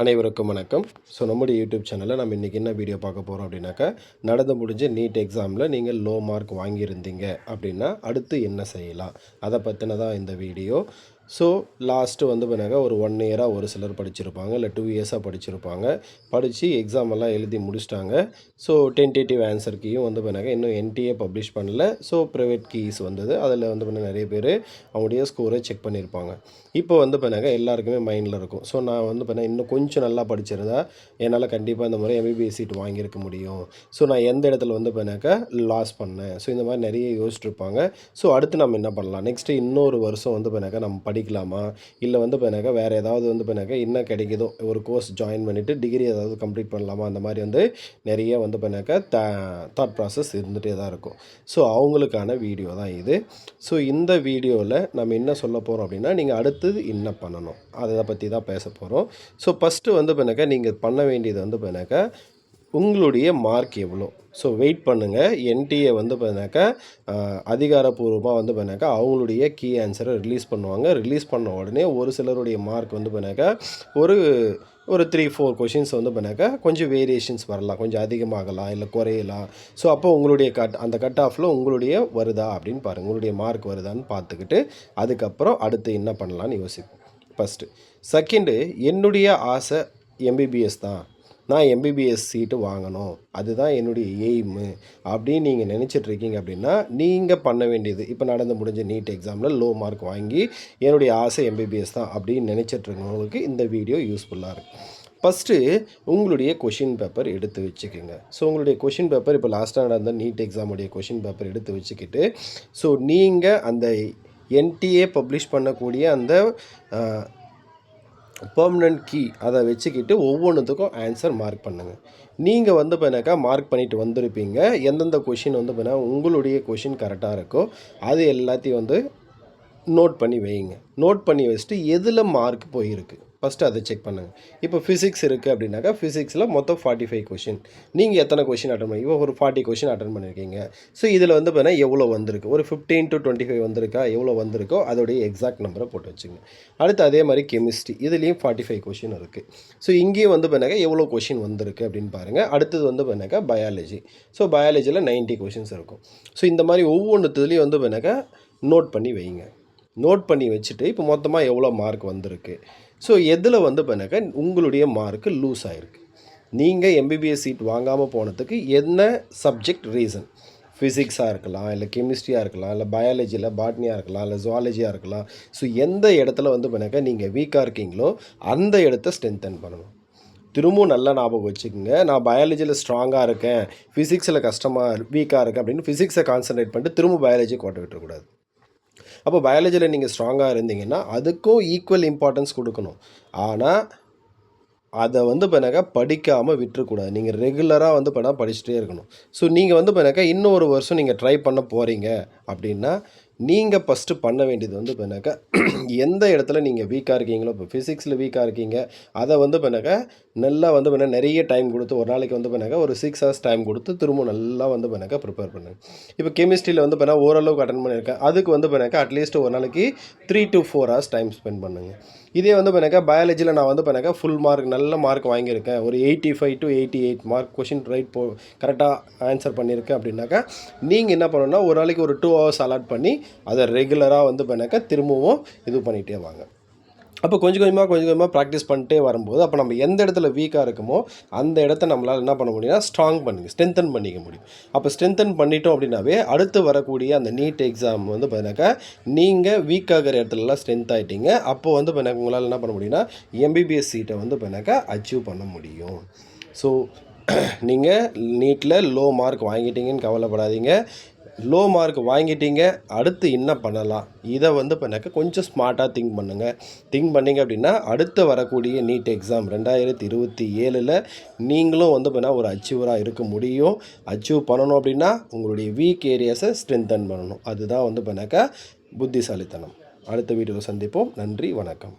அனைவருக்கும் வணக்கம். நம்முடைய யூடியூப் சேனலில் நம்ம இன்றைக்கி என்ன வீடியோ பார்க்க போகிறோம் அப்படின்னாக்கா, நடந்து முடிஞ்ச நீட் எக்ஸாமில் நீங்கள் லோ மார்க் வாங்கியிருந்தீங்க அப்படின்னா அடுத்து என்ன செய்யலாம், அதை பற்றினதான் இந்த வீடியோ. லாஸ்ட்டு பார்த்தீங்கன்னா ஒரு 1 இயராக ஒரு சிலர் படிச்சிருப்பாங்க, இல்லை 2 இயர்ஸாக படிச்சிருப்பாங்க. படித்து எக்ஸாம் எல்லாம் எழுதி முடிச்சிட்டாங்க. டென்டேட்டிவ் ஆன்சர் கீயும் பார்த்தீங்கன்னா இன்னும் என்டிஏ பப்ளிஷ் பண்ணல. ப்ரைவேட் கீஸ் வந்தது. அதில் பார்த்தீங்கன்னா நிறைய பேர் அவங்களுடைய ஸ்கோரை செக் பண்ணியிருப்பாங்க. இப்போ பார்த்தீங்கன்னா எல்லாருக்குமே மைண்டில் இருக்கும். நான் பார்த்தீங்கன்னா இன்னும் கொஞ்சம் நல்லா படிச்சிருந்தா என்னால் கண்டிப்பாக இந்த மாதிரி எம்பிபிஎஸ் சீட் வாங்கியிருக்க முடியும். நான் எந்த இடத்துல பார்த்தீங்கன்னாக்கா லாஸ் பண்ணேன். இந்த மாதிரி நிறைய யோசிச்சுருப்பாங்க. அடுத்து நம்ம என்ன பண்ணலாம், நெக்ஸ்ட்டு இன்னொரு வருஷம் பார்த்தீங்கன்னாக்கா நம்ம படிக்கலாமா, இல்லை பார்த்தீங்கன்னாக்கா வேறு ஏதாவது பார்த்தீங்கன்னாக்கா என்ன கிடைக்குதோ ஒரு கோர்ஸ் ஜாயின் பண்ணிவிட்டு டிகிரி ஏதாவது கம்ப்ளீட் பண்ணலாமா, அந்த மாதிரி நிறைய பார்த்தீங்கன்னாக்கா தாட் ப்ராசஸ் இருந்துகிட்டே தான் இருக்கும். அவங்களுக்கான வீடியோ தான் இது. இந்த வீடியோவில் நம்ம என்ன சொல்ல போகிறோம் அப்படின்னா, நீங்கள் அடுத்தது என்ன பண்ணணும் அதை பற்றி தான் பேச போகிறோம். ஃபஸ்ட்டு பார்த்தீங்கன்னாக்கா நீங்கள் பண்ண வேண்டியது பார்த்தீங்கன்னாக்கா உங்களுடைய மார்க் எவ்வளோ. வெயிட் பண்ணுங்கள். என்டிஏ பார்த்தீங்கன்னாக்கா அதிகாரப்பூர்வமாக பார்த்தீங்கன்னாக்கா அவங்களுடைய கீ ஆன்சரை ரிலீஸ் பண்ணுவாங்க. ரிலீஸ் பண்ண உடனே ஒரு சிலருடைய மார்க் பார்த்தீங்கன்னாக்கா ஒரு 3-4 கொஷின்ஸ் பார்த்தீங்கன்னாக்கா கொஞ்சம் வேரியேஷன்ஸ் வரலாம், கொஞ்சம் அதிகமாகலாம், இல்லை குறையலாம். அப்போ உங்களுடைய அந்த கட் ஆஃபில் உங்களுடைய வருதா அப்படின்னு பாருங்கள், உங்களுடைய மார்க் வருதான்னு பார்த்துக்கிட்டு அதுக்கப்புறம் அடுத்து என்ன பண்ணலான்னு யோசிப்போம். ஃபஸ்ட்டு. செகண்டு, என்னுடைய ஆசை எம்பிபிஎஸ் தான், நான் எம்பிபிஎஸ் சீட்டு வாங்கணும், அதுதான் என்னுடைய எய்மு அப்படின்னு நீங்கள் நினச்சிட்ருக்கீங்க அப்படின்னா நீங்கள் பண்ண வேண்டியது, இப்போ நடந்து முடிஞ்ச நீட் எக்ஸாமில் லோ மார்க் வாங்கி என்னுடைய ஆசை எம்பிபிஎஸ் தான் அப்படின்னு நினச்சிட்ருக்கவங்களுக்கு இந்த வீடியோ யூஸ்ஃபுல்லாக இருக்குது. ஃபஸ்ட்டு உங்களுடைய கொஷின் பேப்பர் எடுத்து வச்சுக்கோங்க. உங்களுடைய கொஷின் பேப்பர் இப்போ லாஸ்ட்டாக நடந்த நீட் எக்ஸாமுடைய கொஷின் பேப்பர் எடுத்து வச்சுக்கிட்டு நீங்கள் அந்த என்டிஏ பப்ளிஷ் பண்ணக்கூடிய அந்த பெர்மனன்ட் கீ அதை வச்சுக்கிட்டு ஒவ்வொன்றுத்துக்கும் ஆன்சர் மார்க் பண்ணுங்கள். நீங்கள் பார்த்தீங்கன்னாக்கா மார்க் பண்ணிவிட்டு வந்திருப்பீங்க. எந்தெந்த கொஷின் பார்த்தீங்கன்னா உங்களுடைய கொஷின் கரெக்டாக இருக்கோ அது எல்லாத்தையும் நோட் பண்ணி வைங்க. நோட் பண்ணி வச்சுட்டு எதில் மார்க் போயிருக்கு ஃபஸ்ட்டு அதை செக் பண்ணுங்கள். இப்போ ஃபிசிக்ஸ் இருக்குது அப்படின்னாக்கா ஃபிசிக்ஸில் மொத்தம் 45 கொஷின். நீங்கள் எத்தனை கொஷின் அட்டன் பண்ணி ஒரு 40 கொஷின் அட்டன் பண்ணியிருக்கீங்க. இதில் பார்த்தீங்கன்னா எவ்வளோ வந்திருக்கு, ஒரு 15 to 25 வந்திருக்கா, எவ்வளோ வந்திருக்கோ அதோடைய எக்ஸாக்ட் நம்பரை போட்டு வச்சுங்க. அடுத்து அதே மாதிரி கெமிஸ்ட்ரி, இதுலேயும் 45 கொஷின் இருக்குது. இங்கேயும் பார்த்தீங்கன்னா எவ்வளோ கொஷின் வந்திருக்கு அப்படின்னு பாருங்கள். அடுத்தது பார்த்தீங்கன்னாக்கா பயாலஜி. பயாலஜியில் 90 கொஷின்ஸ் இருக்கும். இந்த மாதிரி ஒவ்வொன்றுத்துலேயும் பார்த்தீங்கன்னாக்கா நோட் பண்ணி வைங்க. நோட் பண்ணி வச்சுட்டு இப்போ மொத்தமாக எவ்வளோ மார்க் வந்திருக்கு. எதில் பார்த்தீங்கன்னாக்கா உங்களுடைய மார்க்கு லூஸ் ஆகிருக்கு. நீங்கள் எம்பிபிஎஸ் சீட் வாங்காமல் போனதுக்கு என்ன சப்ஜெக்ட் ரீசன், ஃபிசிக்ஸாக இருக்கலாம், இல்லை கெமிஸ்ட்ரியாக இருக்கலாம், இல்லை பயாலஜியில் பாட்னியாக இருக்கலாம், இல்லை ஜுவாலஜியாக இருக்கலாம். எந்த இடத்துல பார்த்தீங்கன்னாக்கா நீங்கள் வீக்காக இருக்கீங்களோ அந்த இடத்த ஸ்ட்ரென்தன் பண்ணணும். திரும்பவும் நல்லா ஞாபகம் வச்சுக்கோங்க, நான் பயாலஜியில் ஸ்ட்ராங்காக இருக்கேன், ஃபிசிக்ஸில் வீக்காக இருக்கேன் அப்படின்னு ஃபிசிக்ஸை கான்சன்ட்ரேட் பண்ணிட்டு திரும்ப பயாலஜி கோட்டை விட்டுறக்கூடாது. அப்போ பயாலஜியில் நீங்கள் ஸ்ட்ராங்காக இருந்தீங்கன்னா அதுக்கும் ஈக்குவல் இம்பார்ட்டன்ஸ் கொடுக்கணும். ஆனால் அதை பார்த்தீங்கன்னாக்கா படிக்காமல் விட்டுறக்கூடாது. நீங்கள் ரெகுலராக படிச்சுட்டே இருக்கணும். நீங்கள் பார்த்தீங்கன்னாக்கா இன்னொரு வருஷம் நீங்கள் ட்ரை பண்ண போகிறீங்க அப்படின்னா நீங்கள் ஃபஸ்ட்டு பண்ண வேண்டியது பார்த்தீங்கன்னாக்கா எந்த இடத்துல நீங்கள் வீக்காக இருக்கீங்களோ, இப்போ ஃபிசிக்ஸில் வீக்காக இருக்கீங்க அதை பார்த்தீங்கன்னாக்கா நல்லா பார்த்தீங்கன்னா நிறைய டைம் கொடுத்து ஒரு நாளைக்கு பார்த்தீங்கன்னாக்கா ஒரு 6 hours டைம் கொடுத்து திரும்ப நல்லா பார்த்தீங்கன்னாக்கா ப்ரிப்பேர் பண்ணுங்கள். இப்போ கெமிஸ்ட்ரியில் பார்த்தீங்கன்னா ஓரளவுக்கு அட்டன் பண்ணியிருக்கேன், அதுக்கு பார்த்தீங்கன்னாக்கா அட்லீஸ்ட் ஒரு நாளைக்கு 3 to 4 hours டைம் ஸ்பெண்ட் பண்ணுங்கள். இதே பார்த்தீங்கன்னாக்கா பயாலஜியில் நான் பார்த்தீங்கன்னாக்கா ஃபுல் மார்க் நல்ல மார்க் வாங்கியிருக்கேன், ஒரு 85 to 88 மார்க் கொஷின் கரெக்டாக ஆன்சர் பண்ணியிருக்கேன் அப்படின்னாக்கா நீங்கள் என்ன பண்ணணும்னா ஒரு நாளைக்கு ஒரு 2 hours அலாட் பண்ணி அதை ரெகுலராக பார்த்தீங்கன்னாக்கா திரும்பவும் இது பண்ணிகிட்டே வாங்க. அப்போ கொஞ்சம் கொஞ்சமாக ப்ராக்டிஸ் பண்ணிட்டே வரும்போது அப்போ நம்ம எந்த இடத்துல வீக்காக இருக்குமோ அந்த இடத்த நம்மளால் என்ன பண்ண முடியும்னா ஸ்ட்ரென்தன் பண்ணிக்க முடியும். அப்போ ஸ்ட்ரென்தன் பண்ணிட்டோம் அப்படின்னாவே அடுத்து வரக்கூடிய அந்த நீட் எக்ஸாம் பார்த்தீங்கன்னாக்கா நீங்கள் வீக்காகிற இடத்துலலாம் ஸ்ட்ரென்த் ஆகிட்டீங்க. அப்போ பார்த்தீங்கன்னா உங்களால் என்ன பண்ண முடியும்னா எம்பிபிஎஸ் சீட்டை பார்த்தீங்கன்னாக்கா அச்சீவ் பண்ண முடியும். நீங்கள் நீட்டில் லோ மார்க் வாங்கிட்டீங்கன்னு கவலைப்படாதீங்க. லோ மார்க் வாங்கிட்டீங்க, அடுத்து என்ன பண்ணலாம் இதை பார்த்தீங்கன்னாக்கா கொஞ்சம் ஸ்மார்ட்டாக திங்க் பண்ணிங்க அப்படின்னா அடுத்து வரக்கூடிய நீட் எக்ஸாம் 2027 நீங்களும் பார்த்தீங்கன்னா ஒரு அச்சீவராக இருக்க முடியும். அச்சீவ் பண்ணணும் அப்படின்னா உங்களுடைய வீக் ஏரியாஸை ஸ்ட்ரென்தன் பண்ணணும். அதுதான் பார்த்தீங்கன்னாக்கா புத்திசாலித்தனம். அடுத்த வீடியோவில் சந்திப்போம். நன்றி, வணக்கம்.